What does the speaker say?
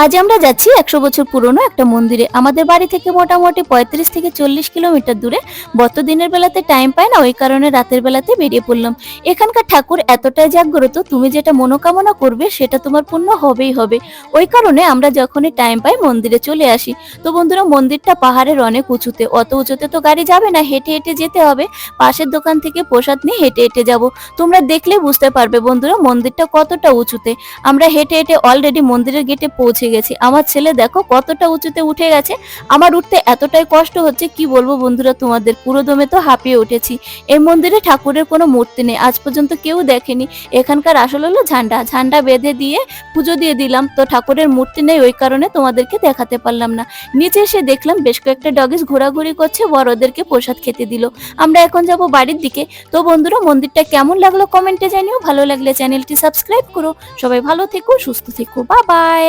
আজ আমরা যাচ্ছি ১০০ বছর পুরনো একটা মন্দিরে। আমাদের বাড়ি থেকে মোটামুটি ৩৫ থেকে ৪০ কিলোমিটার দূরে। বত দিনের বেলাতে টাইম পায় না, ওই কারণে রাতের বেলাতে বেরিয়ে পড়লাম। এখানকার ঠাকুর এতটাই জাগ্রত, তুমি যেটা মনোকামনা করবে সেটা তোমার পূর্ণ হবেই হবে। ওই কারণে আমরা যখনই টাইম পাই মন্দিরে চলে আসি। তো বন্ধুরা, মন্দিরটা পাহাড়ের অনেক উঁচুতে, অত উঁচুতে তো গাড়ি যাবে না, হেঁটে হেঁটে যেতে হবে। পাশের দোকান থেকে প্রসাদ নিয়ে হেঁটে হেঁটে যাব। তোমরা দেখলে বুঝতে পারবে বন্ধুরা মন্দিরটা কতটা উঁচুতে। আমরা হেঁটে হেঁটে অলরেডি মন্দিরের গেটে পৌঁছে গেছি। আমার ছেলে দেখো কতটা উঁচুতে উঠে গেছে। আমার উঠতে এতটাই কষ্ট হচ্ছে, কি বলবো বন্ধুরা তোমাদের, পুরো দমে তো হাঁপিয়ে উঠেছি। এই মন্দিরে ঠাকুরের কোনো মূর্তি নেই, আজ পর্যন্ত কেউ দেখেনি। এখানকার আসল হলো ঝান্ডা, ঝান্ডা বেঁধে দিয়ে পুজো দিয়ে দিলাম। তো ঠাকুরের মূর্তি নেই, ওই কারণে তোমাদেরকে দেখাতে পারলাম না। নিচে এসে দেখলাম বেশ কয়েকটা ডগিস ঘোরাঘুরি করছে, বড়দেরকে প্রসাদ খেতে দিল। আমরা এখন যাব বাড়ির দিকে। তো বন্ধুরা, মন্দিরটা কেমন লাগলো কমেন্টে জানিও, ভালো লাগলে চ্যানেলটি সাবস্ক্রাইব করো। সবাই ভালো থেকো, সুস্থ থেকো, বাই বাই।